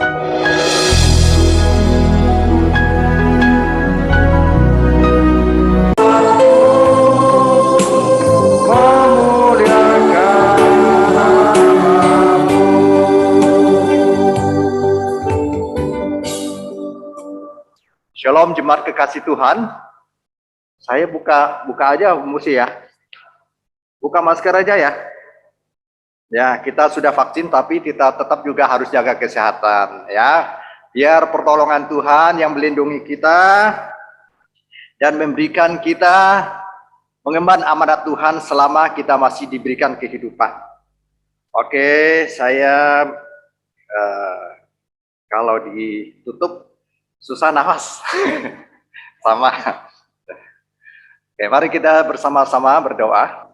Shalom jemaat kekasih Tuhan. Saya buka aja mesti ya. Buka masker aja ya. Ya, kita sudah vaksin tapi kita tetap juga harus jaga kesehatan ya. Biar pertolongan Tuhan yang melindungi kita dan memberikan kita mengemban amanat Tuhan selama kita masih diberikan kehidupan. Oke, saya kalau ditutup susah nafas. Sama. Oke, mari kita bersama-sama berdoa.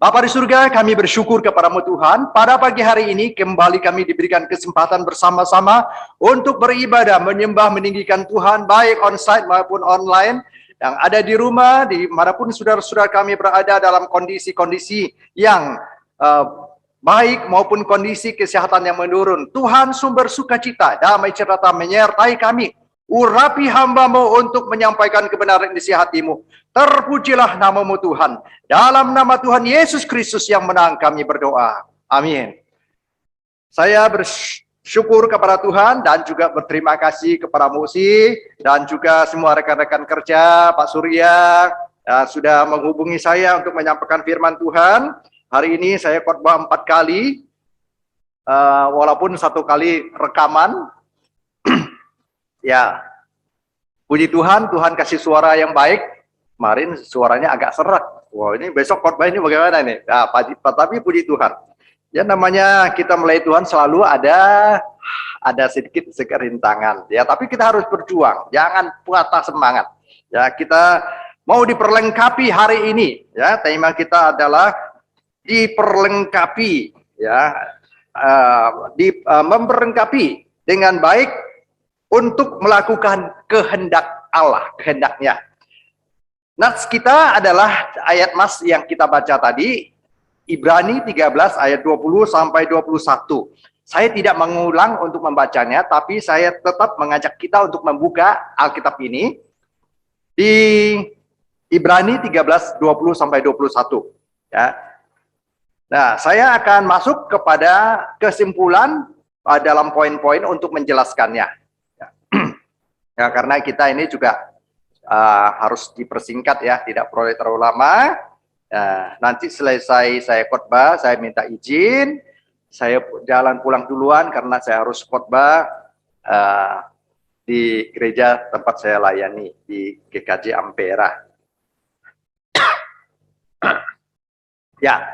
Bapa di surga, kami bersyukur kepadamu Tuhan. Pada pagi hari ini kembali kami diberikan kesempatan bersama-sama untuk beribadah, menyembah, meninggikan Tuhan, baik onsite maupun online. Yang ada di rumah, dimanapun saudara-saudara kami berada dalam kondisi-kondisi yang baik maupun kondisi kesehatan yang menurun. Tuhan sumber sukacita, damai serta menyertai kami. Urapi hamba-Mu untuk menyampaikan kebenaran isi hati-Mu. Terpujilah nama-Mu Tuhan. Dalam nama Tuhan Yesus Kristus yang menang kami berdoa. Amin. Saya bersyukur kepada Tuhan dan juga berterima kasih kepada Musi dan juga semua rekan-rekan kerja, Pak Surya, sudah menghubungi saya untuk menyampaikan firman Tuhan. Hari ini saya khotbah 4 kali, walaupun 1 kali rekaman. Ya, puji Tuhan, Tuhan kasih suara yang baik. Kemarin suaranya agak serak. Wah, ini besok khotbah ini bagaimana nih? Nah, tapi puji Tuhan. Ya, namanya kita mulai Tuhan selalu ada sedikit sekerintangan. Ya, tapi kita harus berjuang. Jangan patah semangat. Ya, kita mau diperlengkapi hari ini. Ya, tema kita adalah diperlengkapi. Ya, memperlengkapi dengan baik untuk melakukan kehendak Allah, kehendaknya. Nats kita adalah ayat mas yang kita baca tadi, Ibrani 13 ayat 20 sampai 21. Saya tidak mengulang untuk membacanya, tapi saya tetap mengajak kita untuk membuka Alkitab ini di Ibrani 13 20 sampai 21. Ya. Nah, saya akan masuk kepada kesimpulan dalam poin-poin untuk menjelaskannya. Ya, karena kita ini juga harus dipersingkat ya, tidak boleh terlalu lama. Nanti selesai saya khotbah, saya minta izin, saya jalan pulang duluan karena saya harus khotbah di gereja tempat saya layani di GKJ Ampera. Ya,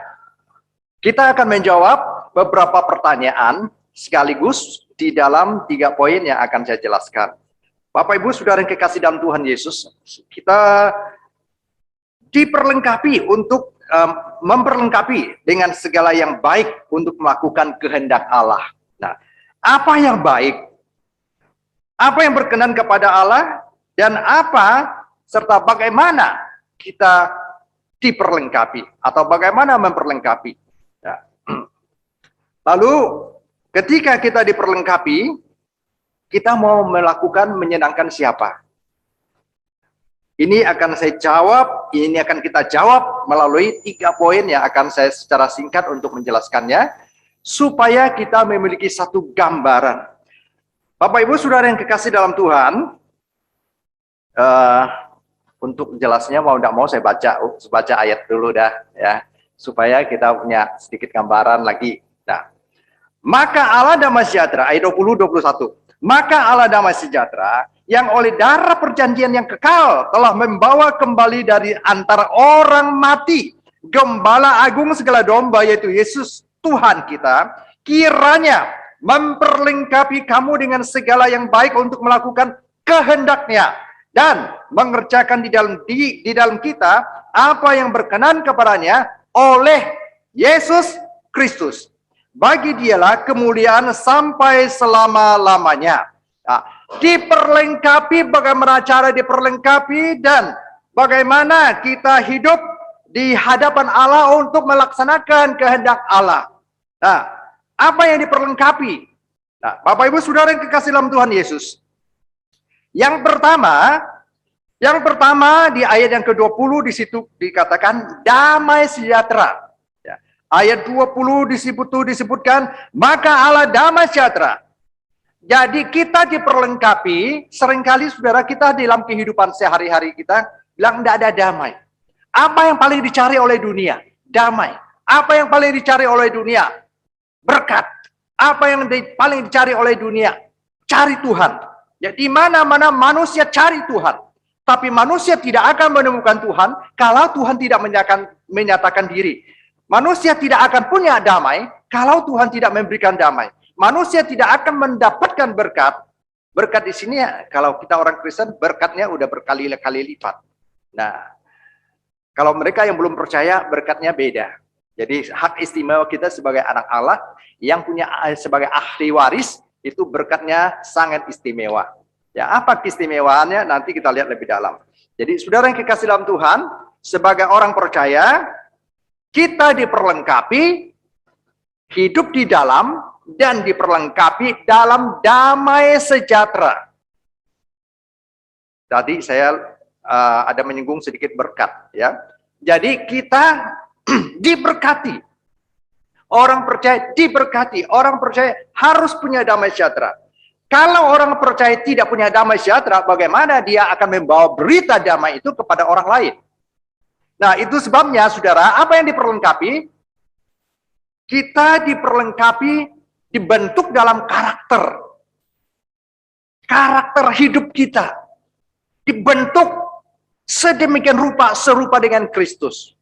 kita akan menjawab beberapa pertanyaan sekaligus di dalam 3 poin yang akan saya jelaskan. Bapak Ibu Saudara yang kekasih dalam Tuhan Yesus, kita diperlengkapi untuk memperlengkapi dengan segala yang baik untuk melakukan kehendak Allah. Nah, apa yang baik? Apa yang berkenan kepada Allah? Dan apa serta bagaimana kita diperlengkapi atau bagaimana memperlengkapi? Nah, lalu ketika kita diperlengkapi, kita mau melakukan menyenangkan siapa? Ini akan saya jawab, ini akan kita jawab melalui 3 poin yang akan saya secara singkat untuk menjelaskannya, supaya kita memiliki satu gambaran. Bapak Ibu Saudara yang kekasih dalam Tuhan, untuk jelasnya mau tidak mau saya baca ayat dulu dah ya, supaya kita punya sedikit gambaran lagi. Nah, maka Allah damai sejahtera, ayat 20-21. Maka Allah damai sejahtera yang oleh darah perjanjian yang kekal telah membawa kembali dari antara orang mati Gembala agung segala domba, yaitu Yesus Tuhan kita, kiranya memperlengkapi kamu dengan segala yang baik untuk melakukan kehendaknya dan mengerjakan di dalam kita apa yang berkenan kepadanya oleh Yesus Kristus. Bagi dialah kemuliaan sampai selama-lamanya. Nah, diperlengkapi, bagaimana cara diperlengkapi dan bagaimana kita hidup di hadapan Allah untuk melaksanakan kehendak Allah. Nah, apa yang diperlengkapi? Nah, Bapak Ibu Saudara yang kekasih dalam Tuhan Yesus. Yang pertama di ayat yang ke-20 di situ dikatakan damai sejahtera. Ya. Ayat 20 disebutkan, maka Allah damai sejahtera. Jadi kita diperlengkapi, seringkali saudara kita dalam kehidupan sehari-hari kita bilang tidak ada damai. Apa yang paling dicari oleh dunia? Damai. Apa yang paling dicari oleh dunia? Berkat. Apa yang paling dicari oleh dunia? Cari Tuhan. Ya, di mana-mana manusia cari Tuhan. Tapi manusia tidak akan menemukan Tuhan kalau Tuhan tidak menyatakan diri. Manusia tidak akan punya damai kalau Tuhan tidak memberikan damai. Manusia tidak akan mendapatkan berkat. Berkat di sini kalau kita orang Kristen berkatnya udah berkali-kali lipat. Nah, kalau mereka yang belum percaya berkatnya beda. Jadi hak istimewa kita sebagai anak Allah yang punya sebagai ahli waris itu berkatnya sangat istimewa. Ya, apa keistimewaannya nanti kita lihat lebih dalam. Jadi saudara yang kekasih dalam Tuhan, sebagai orang percaya kita diperlengkapi hidup di dalam dan diperlengkapi dalam damai sejahtera. Tadi saya ada menyinggung sedikit berkat, ya. Jadi kita diberkati. Orang percaya diberkati. Orang percaya harus punya damai sejahtera. Kalau orang percaya tidak punya damai sejahtera, bagaimana dia akan membawa berita damai itu kepada orang lain? Nah, itu sebabnya, saudara, apa yang diperlengkapi? Kita diperlengkapi, dibentuk dalam karakter. Karakter hidup kita. Dibentuk sedemikian rupa, serupa dengan Kristus.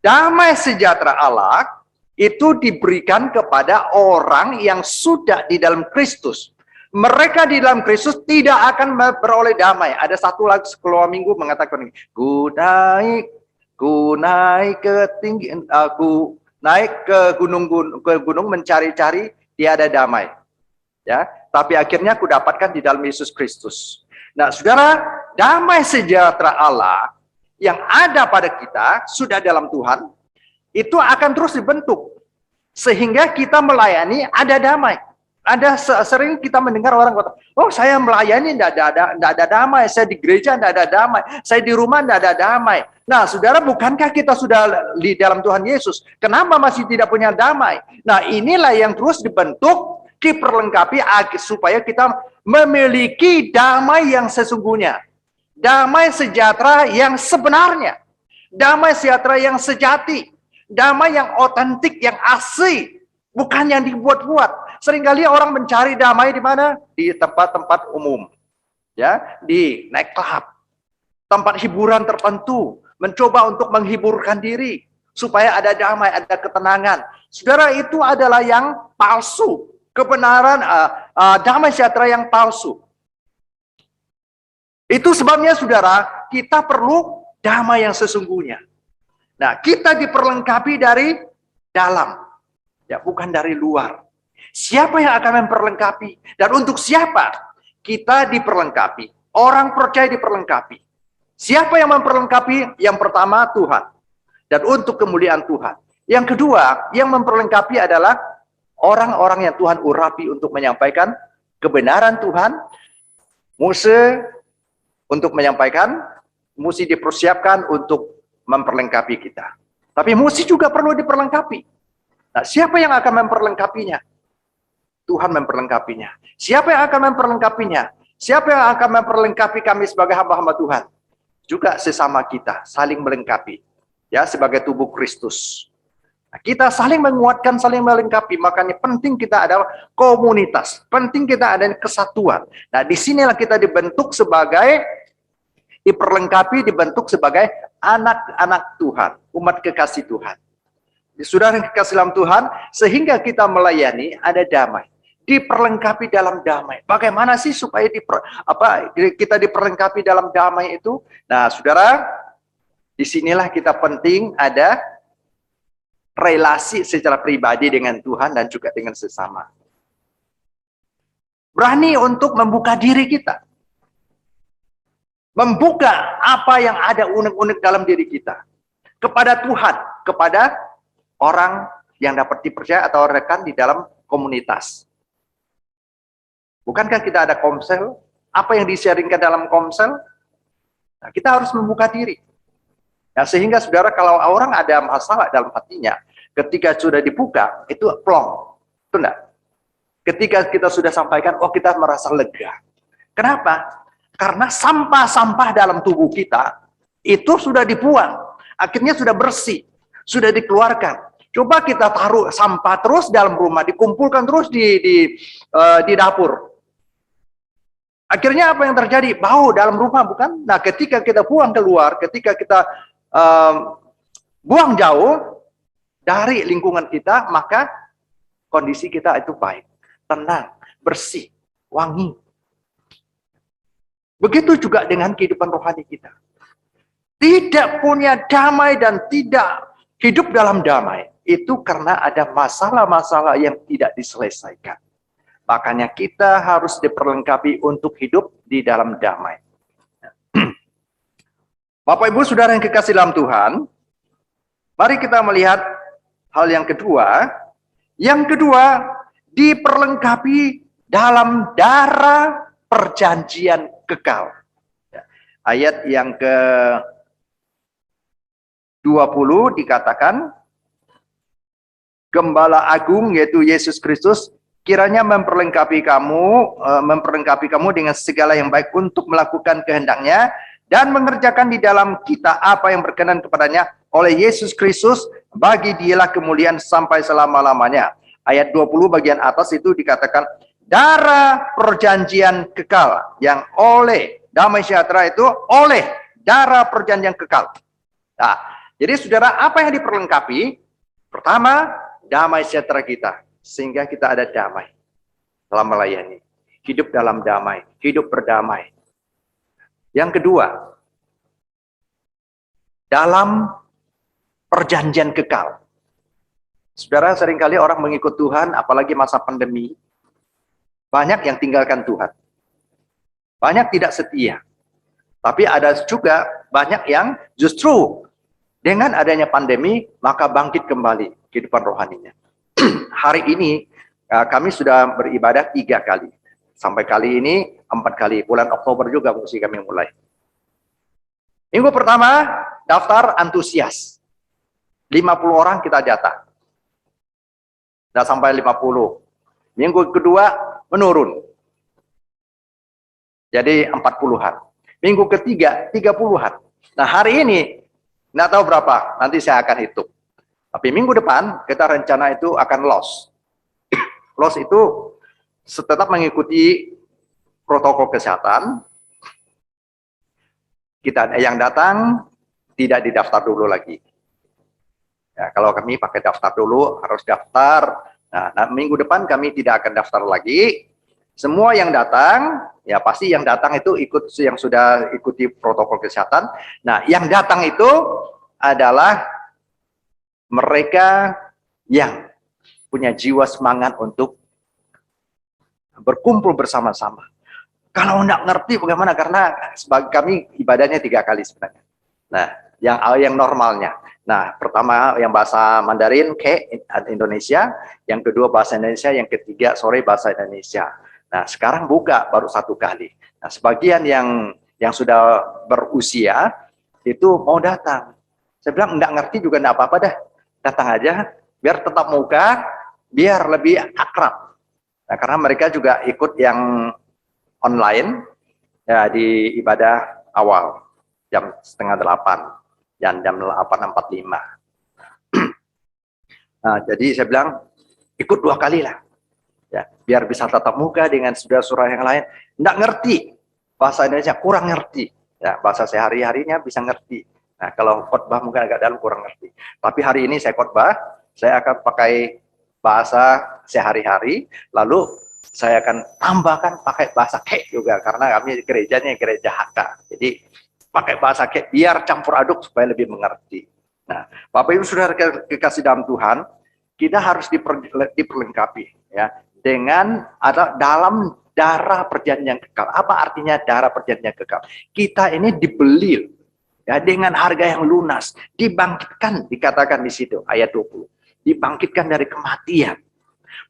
Damai sejahtera Allah itu diberikan kepada orang yang sudah di dalam Kristus. Mereka di dalam Kristus tidak akan beroleh damai. Ada satu lagu sekeluar minggu mengatakan ini, ku naik ke tinggi, aku naik ke gunung mencari-cari tiada damai. Ya, tapi akhirnya aku dapatkan di dalam Yesus Kristus. Nah, saudara, damai sejahtera Allah yang ada pada kita, sudah dalam Tuhan, itu akan terus dibentuk. Sehingga kita melayani ada damai. Ada sering kita mendengar orang kata, oh saya melayani tidak ada damai, saya di gereja tidak ada damai, saya di rumah tidak ada damai. Nah, saudara, bukankah kita sudah di dalam Tuhan Yesus? Kenapa masih tidak punya damai? Nah, inilah yang terus dibentuk, diperlengkapi supaya kita memiliki damai yang sesungguhnya. Damai sejahtera yang sebenarnya. Damai sejahtera yang sejati. Damai yang otentik, yang asli. Bukan yang dibuat-buat. Seringkali orang mencari damai di mana? Di tempat-tempat umum. Ya, di nightclub. Tempat hiburan tertentu. Mencoba untuk menghiburkan diri. Supaya ada damai, ada ketenangan. Saudara, itu adalah yang palsu. Kebenaran, damai sejahtera yang palsu. Itu sebabnya, saudara, kita perlu damai yang sesungguhnya. Nah, kita diperlengkapi dari dalam, ya, bukan dari luar. Siapa yang akan memperlengkapi? Dan untuk siapa kita diperlengkapi? Orang percaya diperlengkapi. Siapa yang memperlengkapi? Yang pertama, Tuhan. Dan untuk kemuliaan Tuhan. Yang kedua, yang memperlengkapi adalah orang-orang yang Tuhan urapi untuk menyampaikan kebenaran Tuhan. Musa untuk menyampaikan, mesti dipersiapkan untuk memperlengkapi kita. Tapi mesti juga perlu diperlengkapi. Nah, siapa yang akan memperlengkapinya? Tuhan memperlengkapinya. Siapa yang akan memperlengkapinya? Siapa yang akan memperlengkapi kami sebagai hamba-hamba Tuhan? Juga sesama kita, saling melengkapi. Ya, sebagai tubuh Kristus. Nah, kita saling menguatkan, saling melengkapi. Makanya penting kita adalah komunitas. Penting kita ada kesatuan. Nah, disinilah kita dibentuk sebagai, diperlengkapi, dibentuk sebagai anak-anak Tuhan, umat kekasih Tuhan. Saudara yang kekasih dalam Tuhan, sehingga kita melayani ada damai, diperlengkapi dalam damai. Bagaimana sih supaya kita diperlengkapi dalam damai itu? Nah, saudara, disinilah kita penting ada relasi secara pribadi dengan Tuhan dan juga dengan sesama. Berani untuk membuka diri kita. Membuka apa yang ada unek-unek dalam diri kita. Kepada Tuhan, kepada orang yang dapat dipercaya atau rekan di dalam komunitas. Bukankah kita ada komsel? Apa yang di-sharingkan dalam komsel? Nah, kita harus membuka diri. Nah, sehingga saudara, kalau orang ada masalah dalam hatinya, ketika sudah dibuka, itu plong. Itu enggak? Ketika kita sudah sampaikan, oh kita merasa lega. Kenapa? Karena sampah-sampah dalam tubuh kita, itu sudah dibuang. Akhirnya sudah bersih, sudah dikeluarkan. Coba kita taruh sampah terus dalam rumah, dikumpulkan terus di dapur. Akhirnya apa yang terjadi? Bau dalam rumah, bukan? Nah, ketika kita buang keluar, ketika kita buang jauh dari lingkungan kita, maka kondisi kita itu baik, tenang, bersih, wangi. Begitu juga dengan kehidupan rohani kita. Tidak punya damai dan tidak hidup dalam damai, itu karena ada masalah-masalah yang tidak diselesaikan. Makanya kita harus diperlengkapi untuk hidup di dalam damai. Bapak Ibu Saudara yang kekasih dalam Tuhan, mari kita melihat hal yang kedua. Yang kedua, diperlengkapi dalam darah perjanjian kekal. Ayat yang ke-20 dikatakan, Gembala Agung yaitu Yesus Kristus kiranya memperlengkapi kamu dengan segala yang baik untuk melakukan kehendaknya dan mengerjakan di dalam kita apa yang berkenan kepadanya oleh Yesus Kristus, bagi dialah kemuliaan sampai selama-lamanya. Ayat 20 bagian atas itu dikatakan darah perjanjian kekal, yang oleh damai sejahtera itu oleh darah perjanjian kekal. Nah, jadi saudara, apa yang diperlengkapi? Pertama, damai sejahtera kita, sehingga kita ada damai dalam melayani, hidup dalam damai, hidup berdamai. Yang kedua, dalam perjanjian kekal. Saudara, seringkali orang mengikut Tuhan, apalagi masa pandemi, banyak yang tinggalkan Tuhan. Banyak tidak setia. Tapi ada juga banyak yang justru dengan adanya pandemi, maka bangkit kembali kehidupan rohaninya. Hari ini kami sudah beribadah 3 kali. Sampai kali ini 4 kali. Bulan Oktober juga mesti kami mulai. Minggu pertama, daftar antusias. 50 orang kita jatah. Sudah sampai 50. Minggu kedua, menurun. Jadi 40-an. Minggu ketiga, 30-an. Nah, hari ini, nggak tahu berapa, nanti saya akan hitung. Tapi minggu depan, kita rencana itu akan loss. Loss itu tetap mengikuti protokol kesehatan. Kita yang datang tidak didaftar dulu lagi. Ya, kalau kami pakai daftar dulu, harus daftar. Nah, minggu depan kami tidak akan daftar lagi. Semua yang datang, ya pasti yang datang itu ikut yang sudah ikuti protokol kesehatan. Nah, yang datang itu adalah mereka yang punya jiwa semangat untuk berkumpul bersama-sama. Kalau nggak ngerti bagaimana, karena sebagai kami ibadahnya 3 kali sebenarnya. Nah, yang normalnya. Nah, pertama yang bahasa Mandarin ke Indonesia, yang kedua bahasa Indonesia, yang ketiga sore bahasa Indonesia. Nah, sekarang buka baru 1 kali. Nah, sebagian yang sudah berusia itu mau datang. Saya bilang nggak ngerti juga nggak apa-apa dah. Datang aja, biar tetap muka, biar lebih akrab. Nah, karena mereka juga ikut yang online ya, di ibadah awal jam 7:30 dan jam 8:45. Nah, jadi saya bilang ikut 2 kali lah, ya, biar bisa tatap muka dengan saudara-saudara yang lain. Nggak ngerti bahasa Indonesia, kurang ngerti, ya, bahasa sehari-harinya bisa ngerti. Nah, kalau khotbah mungkin agak dalam, kurang ngerti. Tapi hari ini saya khotbah, saya akan pakai bahasa sehari-hari, lalu saya akan tambahkan pakai bahasa kek juga, karena kami gerejanya gereja HK. Jadi pakai bahasa kek biar campur aduk supaya lebih mengerti. Nah, Bapak Ibu Saudara kekasih dalam Tuhan, kita harus diperlengkapi ya dengan dalam darah perjanjian kekal. Apa artinya darah perjanjian kekal? Kita ini dibeli ya dengan harga yang lunas, dibangkitkan, dikatakan di situ ayat 20. Dibangkitkan dari kematian,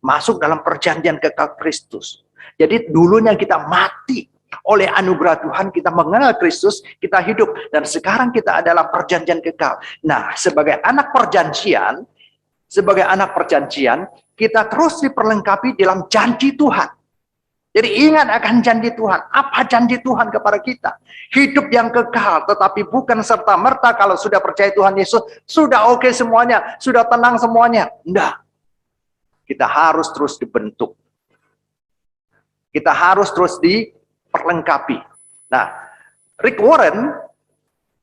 masuk dalam perjanjian kekal Kristus. Jadi dulunya kita mati, oleh anugerah Tuhan kita mengenal Kristus, kita hidup, dan sekarang kita adalah perjanjian kekal. Nah, sebagai anak perjanjian, kita terus diperlengkapi dalam janji Tuhan. Jadi ingat akan janji Tuhan. Apa janji Tuhan kepada kita? Hidup yang kekal, tetapi bukan serta-merta kalau sudah percaya Tuhan Yesus, sudah oke semuanya, sudah tenang semuanya. Enggak. Kita harus terus dibentuk. Kita harus terus diperlengkapi. Nah, Rick Warren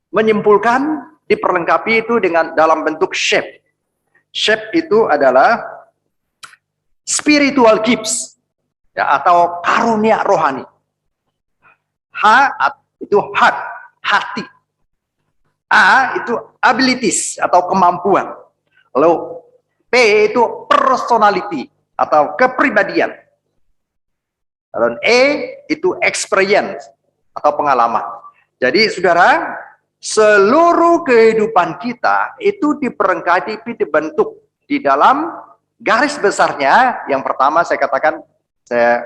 menyimpulkan diperlengkapi itu dengan dalam bentuk shape. Shape itu adalah spiritual gifts, ya, atau karunia rohani. H itu heart, hati. A itu abilities atau kemampuan. Lalu P itu personality atau kepribadian. Dan E itu experience atau pengalaman. Jadi saudara, seluruh kehidupan kita itu diperlengkapi, dibentuk di dalam garis besarnya. Yang pertama saya katakan, saya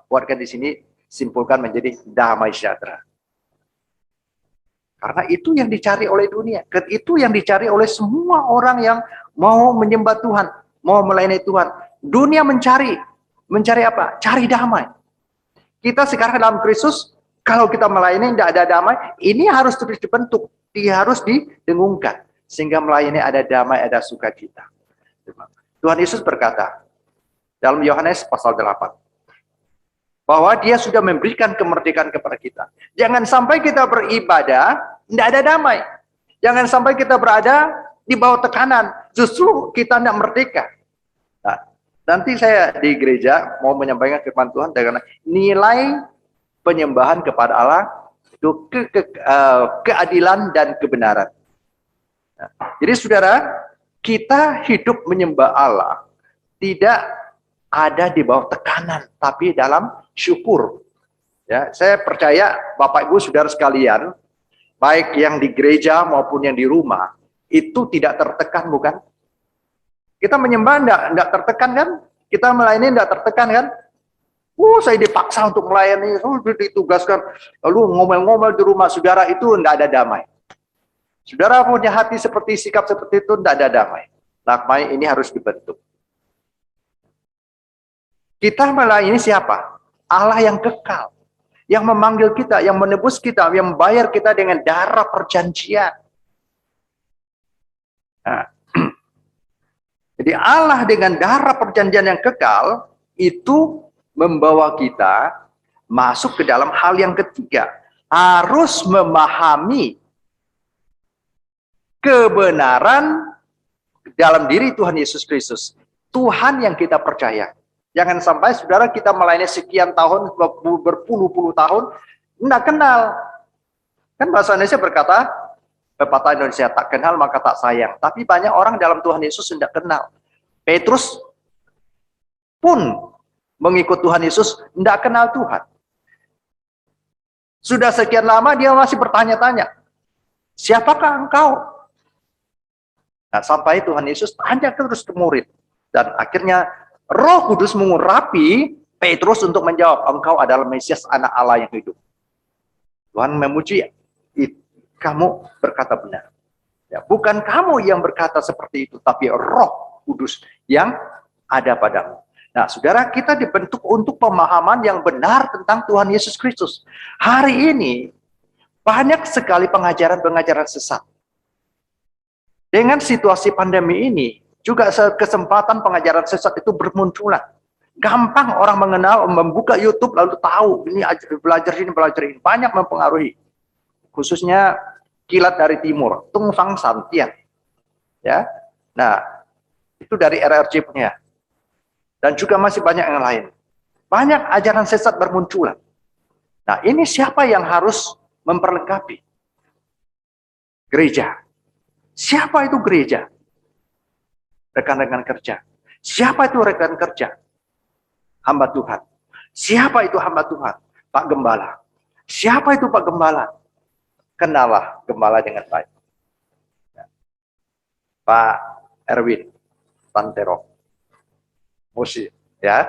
buatkan di sini, simpulkan menjadi damai sejahtera. Karena itu yang dicari oleh dunia, itu yang dicari oleh semua orang yang mau menyembah Tuhan, mau melayani Tuhan. Dunia mencari apa? Cari damai. Kita sekarang dalam Kristus, kalau kita melayani tidak ada damai, ini harus terus dibentuk, dia harus didengungkan, sehingga melayani ada damai, ada sukacita. Tuhan Yesus berkata dalam Yohanes pasal 8, bahwa dia sudah memberikan kemerdekaan kepada kita. Jangan sampai kita beribadah, tidak ada damai. Jangan sampai kita berada di bawah tekanan, justru kita tidak merdeka. Nah, nanti saya di gereja mau menyampaikan firman Tuhan dengan nilai penyembahan kepada Allah itu keadilan dan kebenaran. Nah, jadi saudara, kita hidup menyembah Allah tidak ada di bawah tekanan, tapi dalam syukur. Ya, saya percaya Bapak Ibu Saudara sekalian, baik yang di gereja maupun yang di rumah, itu tidak tertekan, bukan? Kita menyembah enggak tertekan kan? Kita melayani enggak tertekan kan? Saya dipaksa untuk melayani, ditugaskan, lalu ngomel-ngomel di rumah. Saudara, itu enggak ada damai. Saudara punya hati seperti, sikap seperti itu, enggak ada damai. Damai ini harus dibentuk. Kita melayani siapa? Allah yang kekal, yang memanggil kita, yang menebus kita, yang membayar kita dengan darah perjanjian. Nah, jadi Allah dengan darah perjanjian yang kekal itu membawa kita masuk ke dalam hal yang ketiga, harus memahami kebenaran dalam diri Tuhan Yesus Kristus, Tuhan yang kita percaya. Jangan sampai saudara kita melayani sekian tahun, berpuluh-puluh tahun, tidak kenal. Kan bahasa Indonesia berkata, pepatah Indonesia, tak kenal maka tak sayang. Tapi banyak orang dalam Tuhan Yesus tidak kenal. Petrus pun mengikut Tuhan Yesus, tidak kenal Tuhan. Sudah sekian lama dia masih bertanya-tanya, siapakah engkau? Nah, sampai Tuhan Yesus tanya terus ke murid. Dan akhirnya Roh Kudus mengurapi Petrus untuk menjawab, engkau adalah Mesias, anak Allah yang hidup. Tuhan memuji, kamu berkata benar. Ya, bukan kamu yang berkata seperti itu, tapi Roh Kudus yang ada padamu. Nah, saudara, kita dibentuk untuk pemahaman yang benar tentang Tuhan Yesus Kristus. Hari ini, banyak sekali pengajaran-pengajaran sesat. Dengan situasi pandemi ini, juga kesempatan pengajaran sesat itu bermunculan. Gampang orang mengenal, membuka YouTube lalu tahu ini belajar ini. Banyak mempengaruhi. Khususnya kilat dari timur, Tung Fang Santian. Ya. Nah, itu dari RRC punya. Dan juga masih banyak yang lain. Banyak ajaran sesat bermunculan. Nah, ini siapa yang harus memperlengkapi? Gereja. Siapa itu gereja? Rekan-rekan kerja. Siapa itu rekan kerja? Hamba Tuhan. Siapa itu hamba Tuhan? Pak Gembala. Siapa itu Pak Gembala? Kenallah Gembala dengan baik. Pak Erwin Tantero. Musi, ya.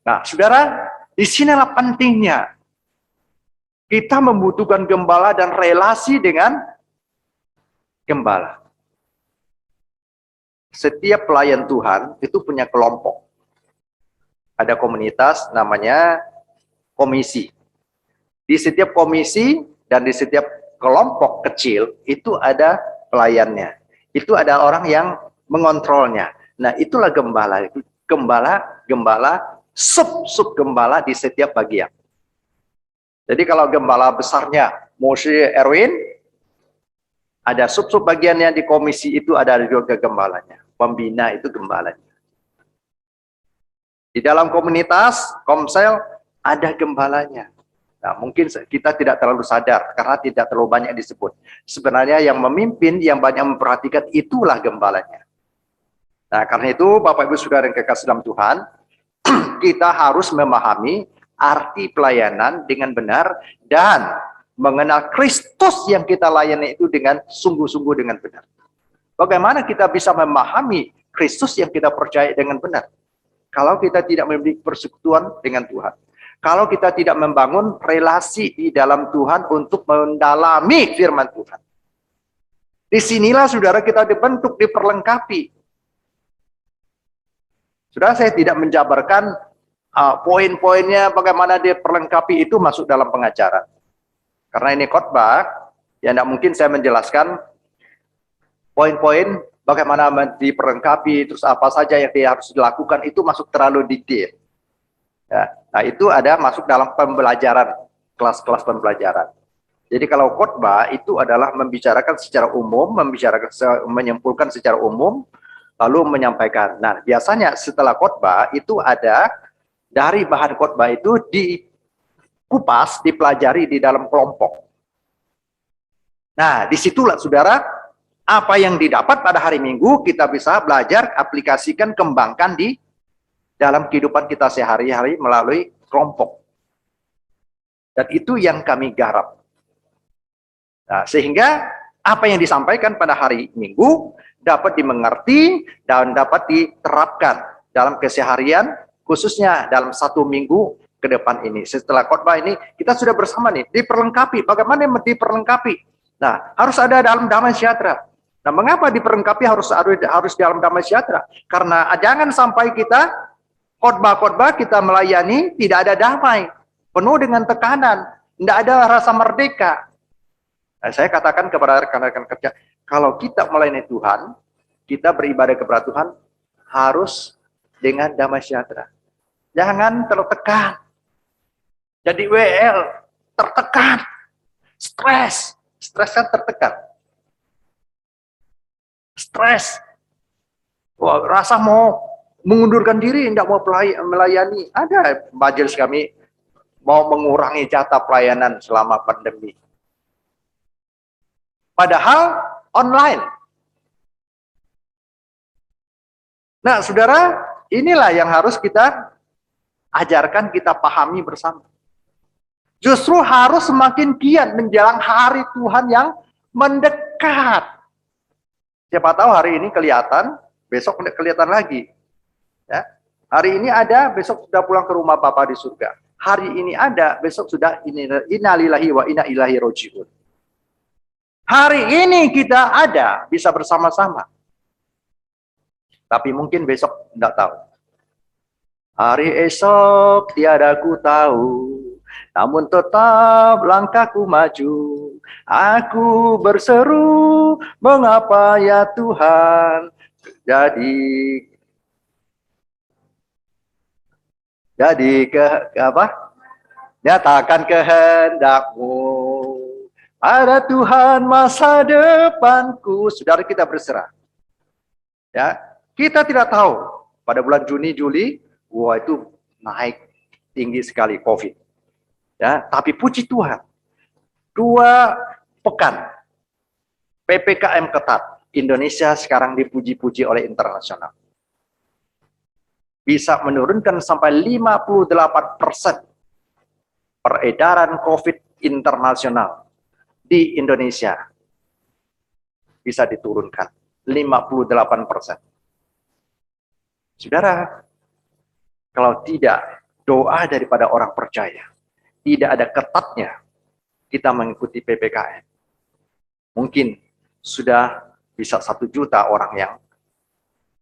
Nah, saudara, di sinilah pentingnya kita membutuhkan gembala dan relasi dengan gembala. Setiap pelayan Tuhan itu punya kelompok. Ada komunitas namanya komisi. Di setiap komisi dan di setiap kelompok kecil itu ada pelayannya. Itu ada orang yang mengontrolnya. Nah, itulah gembala. Gembala, sub gembala di setiap bagian. Jadi kalau gembala besarnya Moshe Erwin, ada sub bagiannya di komisi itu ada juga gembalanya. Pembina itu gembalanya. Di dalam komunitas, komsel, ada gembalanya. Nah, mungkin kita tidak terlalu sadar karena tidak terlalu banyak disebut. Sebenarnya yang memimpin, yang banyak memperhatikan itulah gembalanya. Nah, karena itu Bapak Ibu Saudara yang kekasih dalam Tuhan, kita harus memahami arti pelayanan dengan benar dan mengenal Kristus yang kita layani itu dengan sungguh-sungguh dengan benar. Bagaimana kita bisa memahami Kristus yang kita percaya dengan benar? Kalau kita tidak memiliki persekutuan dengan Tuhan, kalau kita tidak membangun relasi di dalam Tuhan untuk mendalami firman Tuhan. Disinilah saudara kita dibentuk, diperlengkapi. Saudara, saya tidak menjabarkan poin-poinnya bagaimana dia perlengkapi itu masuk dalam pengajaran. Karena ini khotbah, ya tidak mungkin saya menjelaskan poin-poin bagaimana diperlengkapi, terus apa saja yang dia harus dilakukan, itu masuk terlalu detail. Ya, nah itu ada masuk dalam pembelajaran, kelas-kelas pembelajaran. Jadi kalau khotbah itu adalah membicarakan secara umum, menyimpulkan secara umum, lalu menyampaikan. Nah, biasanya setelah khotbah itu ada dari bahan khotbah itu dikupas, dipelajari di dalam kelompok. Nah, disitulah saudara, apa yang didapat pada hari Minggu kita bisa belajar, aplikasikan, kembangkan di dalam kehidupan kita sehari-hari melalui kelompok. Dan itu yang kami garap. Nah, sehingga apa yang disampaikan pada hari Minggu dapat dimengerti dan dapat diterapkan dalam keseharian, khususnya dalam 1 minggu ke depan ini. Setelah khotbah ini, kita sudah bersama nih, diperlengkapi. Bagaimana diperlengkapi? Nah, harus ada dalam damai sejahtera. Nah, mengapa diperlengkapi harus dalam damai sejahtera? Karena jangan sampai kita khotbah-khotbah kita melayani tidak ada damai, penuh dengan tekanan, tidak ada rasa merdeka. Nah, saya katakan kepada rekan-rekan kerja, kalau kita melayani Tuhan, kita beribadah kepada Tuhan harus dengan damai sejahtera. Jangan tertekan. Jadi WL tertekan, stres kan tertekan. Stres, wah, rasa mau mengundurkan diri, tidak mau melayani. Ada majelis kami mau mengurangi jatah pelayanan selama pandemi. Padahal online. Nah, saudara, inilah yang harus kita ajarkan, kita pahami bersama. Justru harus semakin giat menjelang hari Tuhan yang mendekat. Siapa tahu hari ini kelihatan, besok tidak kelihatan lagi. Ya. Hari ini ada, besok sudah pulang ke rumah Bapa di surga. Hari ini ada, besok sudah innalillahi wa inna ilaihi rajiun. Hari ini kita ada, bisa bersama-sama. Tapi mungkin besok tidak tahu. Hari esok tiada ku tahu, namun tetap langkahku maju. Aku berseru, mengapa ya Tuhan nyatakan kehendak-Mu. Ada Tuhan masa depanku. Saudara, kita berserah. Ya, kita tidak tahu pada bulan Juni, Juli, wah itu naik tinggi sekali COVID. Ya, tapi puji Tuhan, 2 pekan PPKM ketat, Indonesia sekarang dipuji-puji oleh internasional. Bisa menurunkan sampai 58% peredaran COVID internasional di Indonesia. Bisa diturunkan 58%. Saudara, kalau tidak doa daripada orang percaya. Tidak ada ketatnya kita mengikuti PPKN. Mungkin sudah bisa 1 juta orang yang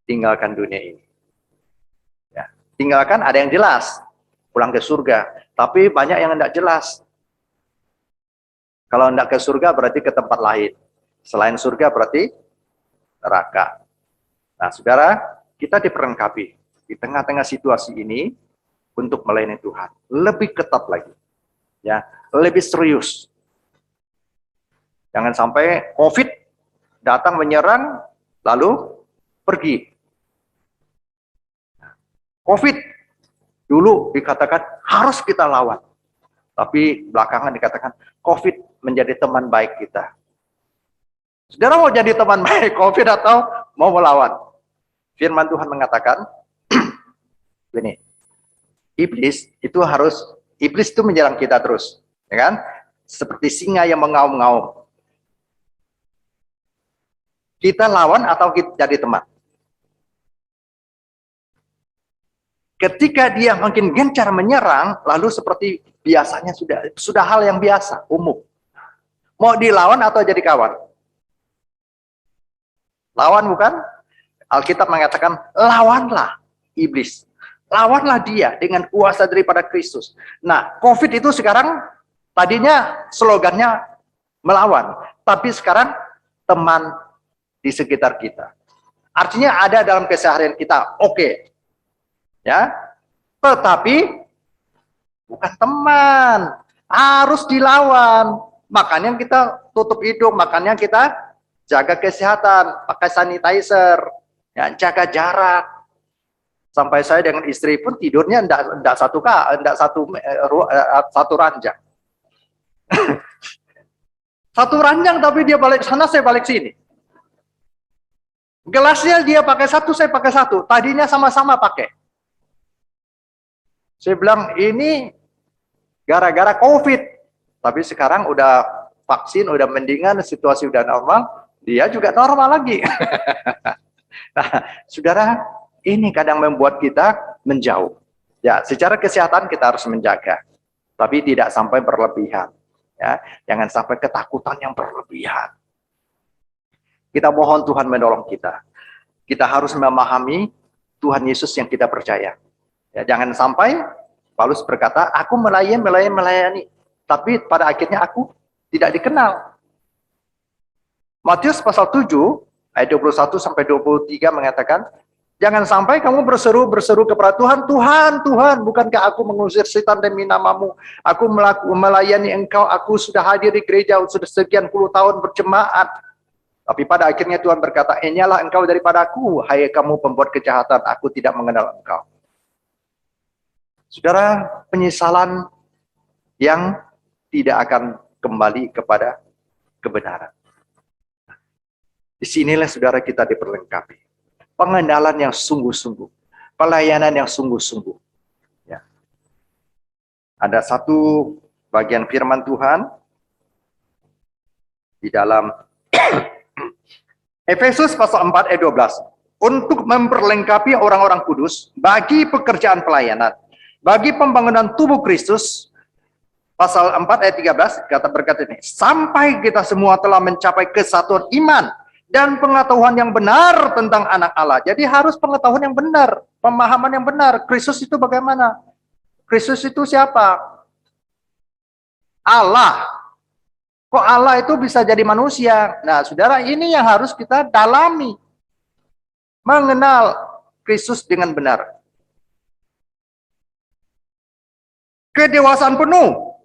tinggalkan dunia ini. Ya, tinggalkan ada yang jelas, pulang ke surga. Tapi banyak yang tidak jelas. Kalau tidak ke surga berarti ke tempat lain. Selain surga berarti neraka. Nah, saudara, kita diperlengkapi di tengah-tengah situasi ini untuk melayani Tuhan. Lebih ketat lagi. Ya, lebih serius. Jangan sampai COVID datang menyerang lalu pergi. COVID dulu dikatakan harus kita lawan. Tapi belakangan dikatakan COVID menjadi teman baik kita. Saudara mau jadi teman baik COVID atau mau melawan? Firman Tuhan mengatakan, begini, iblis itu menyerang kita terus, ya kan? Seperti singa yang mengaum-ngaum. Kita lawan atau kita jadi teman? Ketika dia makin gencar menyerang, lalu seperti biasanya sudah hal yang biasa, umum. Mau dilawan atau jadi kawan? Lawan bukan? Alkitab mengatakan, lawanlah iblis. Lawanlah dia dengan kuasa daripada Kristus. Nah, COVID itu sekarang tadinya slogannya melawan. Tapi sekarang teman di sekitar kita. Artinya ada dalam keseharian kita, oke. Ya, tetapi bukan teman. Harus dilawan. Makanya kita tutup hidung, makanya kita jaga kesehatan, pakai sanitizer, ya, jaga jarak. Sampai saya dengan istri pun tidurnya enggak satu ranjang. Satu ranjang tapi dia balik sana, saya balik sini. Gelasnya dia pakai satu, saya pakai satu. Tadinya sama-sama pakai. Saya bilang ini gara-gara COVID. Tapi sekarang udah vaksin, udah mendingan, situasi udah normal. Dia juga normal lagi. Nah, saudara, ini kadang membuat kita menjauh. Ya, secara kesehatan kita harus menjaga, tapi tidak sampai berlebihan. Ya, jangan sampai ketakutan yang berlebihan. Kita mohon Tuhan menolong kita. Kita harus memahami Tuhan Yesus yang kita percaya. Ya, jangan sampai Paulus berkata, aku melayani, tapi pada akhirnya aku tidak dikenal. Matius pasal 7 ayat 21 sampai 23 mengatakan, jangan sampai kamu berseru kepada Tuhan, Tuhan, bukankah aku mengusir setan demi namamu? Aku melayani engkau, aku sudah hadir di gereja sudah sekian puluh tahun berjemaat. Tapi pada akhirnya Tuhan berkata, enyalah engkau daripadaku, hai kamu pembuat kejahatan, aku tidak mengenal engkau. Saudara, penyesalan yang tidak akan kembali kepada kebenaran. Disinilah saudara kita diperlengkapi. Pengenalan yang sungguh-sungguh. Pelayanan yang sungguh-sungguh. Ya. Ada satu bagian firman Tuhan di dalam Efesus pasal 4 ayat 12. Untuk memperlengkapi orang-orang kudus bagi pekerjaan pelayanan. Bagi pembangunan tubuh Kristus. Pasal 4 ayat 13 berkata ini. Sampai kita semua telah mencapai kesatuan iman dan pengetahuan yang benar tentang anak Allah. Jadi harus pengetahuan yang benar, pemahaman yang benar. Kristus itu bagaimana? Kristus itu siapa? Allah. Kok Allah itu bisa jadi manusia? Nah, saudara, ini yang harus kita dalami. Mengenal Kristus dengan benar. Kedewasaan penuh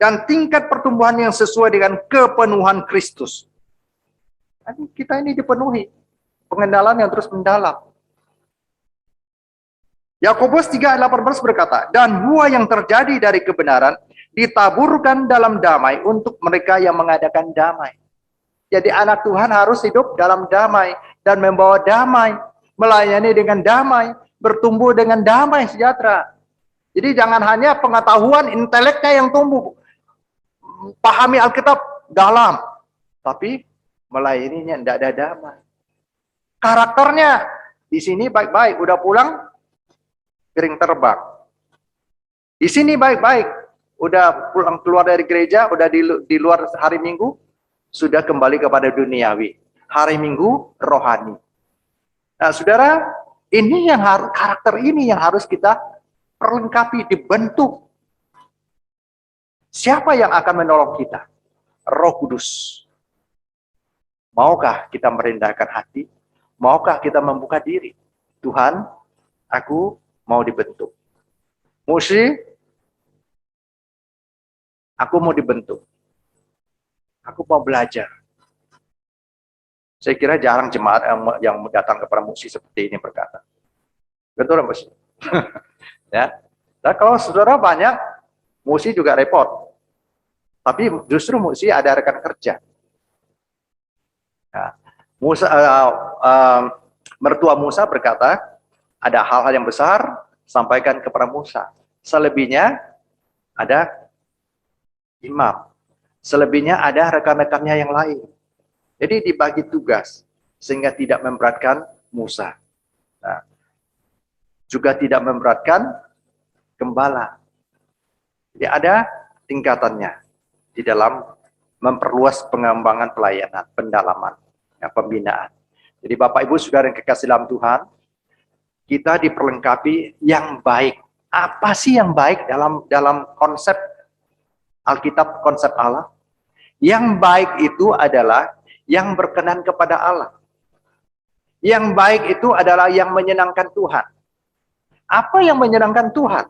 dan tingkat pertumbuhan yang sesuai dengan kepenuhan Kristus. Kita ini dipenuhi pengenalan yang terus mendalam. Yakobus 3:18 berkata, dan buah yang terjadi dari kebenaran ditaburkan dalam damai untuk mereka yang mengadakan damai. Jadi anak Tuhan harus hidup dalam damai dan membawa damai, melayani dengan damai, bertumbuh dengan damai sejahtera. Jadi jangan hanya pengetahuan inteleknya yang tumbuh, pahami Alkitab dalam, tapi melayaninya tidak ada damai. Karakternya di sini baik-baik, udah pulang piring terbang. Di sini baik-baik, udah pulang keluar dari gereja, udah di luar hari Minggu, sudah kembali kepada duniawi. Hari Minggu rohani. Nah, saudara, ini yang karakter ini yang harus kita perlengkapi, dibentuk. Siapa yang akan menolong kita? Roh Kudus. Maukah kita merendahkan hati? Maukah kita membuka diri? Tuhan, aku mau dibentuk. Musi, aku mau dibentuk. Aku mau belajar. Saya kira jarang jemaat yang datang kepada Musi seperti ini berkata. Betul, Musi? Ya. Nah, kalau saudara banyak, Musi juga repot. Tapi justru Musi ada rekan kerja. Nah, mertua Musa berkata, ada hal-hal yang besar, sampaikan kepada Musa. Selebihnya ada imam. Selebihnya ada rekan-rekannya yang lain. Jadi dibagi tugas, sehingga tidak memberatkan Musa. Nah, juga tidak memberatkan gembala. Jadi ada tingkatannya di dalam memperluas pengembangan pelayanan, pendalaman, ya, pembinaan. Jadi Bapak Ibu Saudara yang kekasih dalam Tuhan, kita diperlengkapi yang baik. Apa sih yang baik dalam konsep Alkitab, konsep Allah? Yang baik itu adalah yang berkenan kepada Allah. Yang baik itu adalah yang menyenangkan Tuhan. Apa yang menyenangkan Tuhan?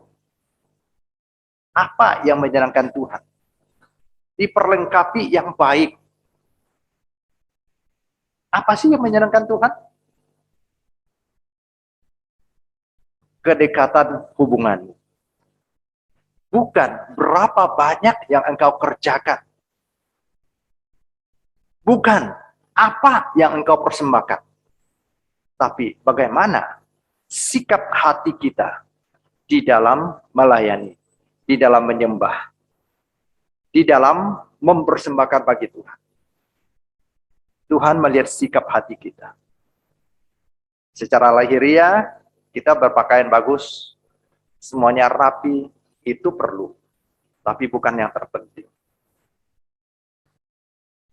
Apa yang menyenangkan Tuhan? Diperlengkapi yang baik. Apa sih yang menyenangkan Tuhan? Kedekatan hubungan. Bukan berapa banyak yang engkau kerjakan. Bukan apa yang engkau persembahkan. Tapi bagaimana sikap hati kita di dalam melayani, di dalam menyembah, di dalam mempersembahkan bagi Tuhan. Tuhan melihat sikap hati kita. Secara lahiriah, kita berpakaian bagus, semuanya rapi, itu perlu. Tapi bukan yang terpenting.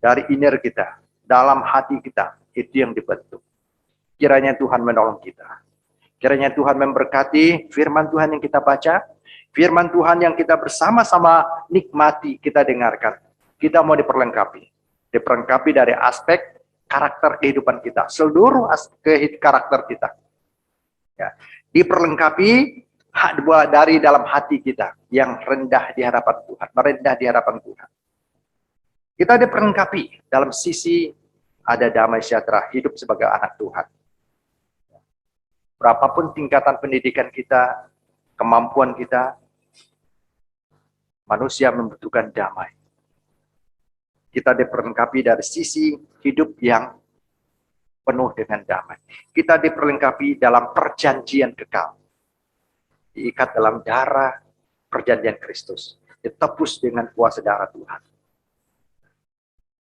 Dari inner kita, dalam hati kita, itu yang dibentuk. Kiranya Tuhan menolong kita. Kiranya Tuhan memberkati firman Tuhan yang kita baca, firman Tuhan yang kita bersama-sama nikmati, kita dengarkan. Kita mau diperlengkapi. Diperlengkapi dari aspek karakter kehidupan kita. Seluruh aspek karakter kita. Ya. Diperlengkapi dari dalam hati kita yang rendah di hadapan Tuhan. Merendah di hadapan Tuhan. Kita diperlengkapi dalam sisi ada damai sejahtera, hidup sebagai anak Tuhan. Berapapun tingkatan pendidikan kita, kemampuan kita, manusia membutuhkan damai. Kita diperlengkapi dari sisi hidup yang penuh dengan damai. Kita diperlengkapi dalam perjanjian kekal. Diikat dalam darah perjanjian Kristus. Ditebus dengan kuasa darah Tuhan.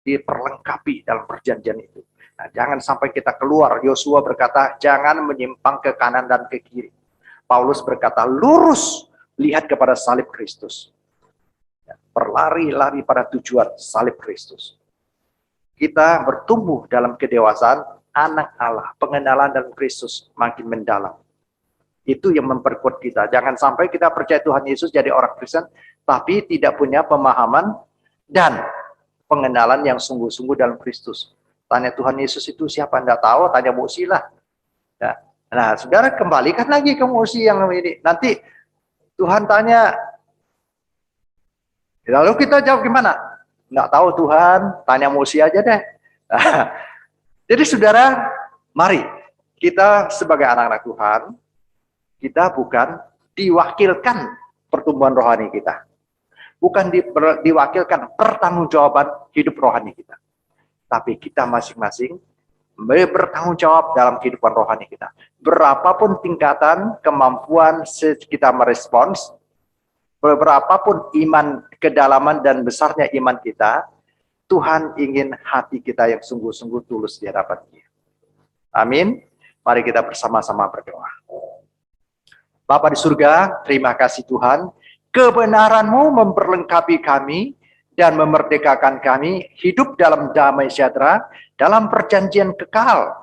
Diperlengkapi dalam perjanjian itu. Nah, jangan sampai kita keluar. Yosua berkata, jangan menyimpang ke kanan dan ke kiri. Paulus berkata, lurus, lihat kepada salib Kristus. Berlari-lari pada tujuan salib Kristus. Kita bertumbuh dalam kedewasaan anak Allah. Pengenalan dalam Kristus makin mendalam. Itu yang memperkuat kita. Jangan sampai kita percaya Tuhan Yesus jadi orang Kristen, tapi tidak punya pemahaman dan pengenalan yang sungguh-sungguh dalam Kristus. Tanya Tuhan Yesus itu siapa? Anda tahu, tanya Musi lah. Ya. Nah, saudara kembalikan lagi ke Musi yang ini. Nanti Tuhan tanya, lalu kita jawab gimana? Nggak tahu Tuhan, tanya Musi aja deh. Jadi saudara, mari kita sebagai anak-anak Tuhan, kita bukan diwakilkan pertumbuhan rohani kita. Bukan diwakilkan pertanggungjawaban hidup rohani kita. Tapi kita masing-masing bertanggung jawab dalam kehidupan rohani kita. Berapapun tingkatan kemampuan kita merespons, berapapun iman, kedalaman dan besarnya iman kita, Tuhan ingin hati kita yang sungguh-sungguh tulus di hadapan Dia. Amin. Mari kita bersama-sama berdoa. Bapa di surga, terima kasih Tuhan. Kebenaran-Mu memperlengkapi kami dan memerdekakan kami hidup dalam damai sejahtera, dalam perjanjian kekal.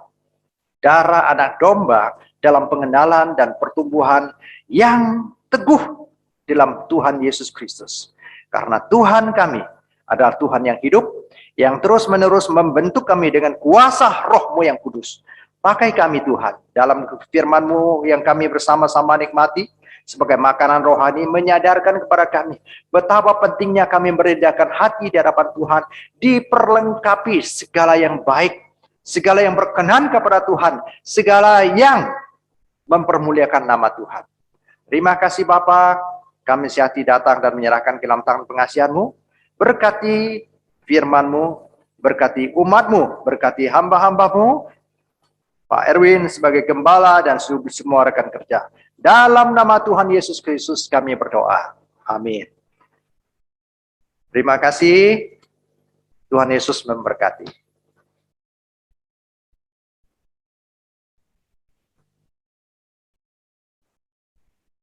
Darah anak domba dalam pengenalan dan pertumbuhan yang teguh dalam Tuhan Yesus Kristus. Karena Tuhan kami adalah Tuhan yang hidup, yang terus-menerus membentuk kami dengan kuasa Roh-Mu yang kudus. Pakai kami Tuhan, dalam firman-Mu yang kami bersama-sama nikmati, sebagai makanan rohani, menyadarkan kepada kami betapa pentingnya kami merendahkan hati di hadapan Tuhan, diperlengkapi segala yang baik, segala yang berkenan kepada Tuhan, segala yang mempermuliakan nama Tuhan. Terima kasih Bapa, kami siap datang dan menyerahkan ke dalam tangan pengasihan-Mu. Berkati firman-Mu, berkati umat-Mu, berkati hamba-hamba-Mu, Pak Erwin sebagai gembala dan semua rekan kerja. Dalam nama Tuhan Yesus Kristus kami berdoa. Amin. Terima kasih. Tuhan Yesus memberkati.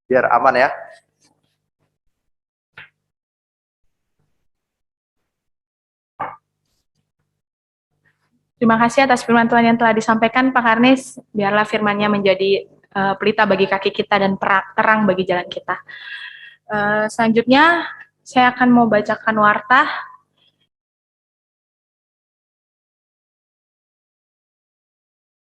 Biar aman ya. Terima kasih atas firman Tuhan yang telah disampaikan Pak Karnis. Biarlah firman-Nya menjadi pelita bagi kaki kita dan terang bagi jalan kita. Selanjutnya saya akan mau bacakan warta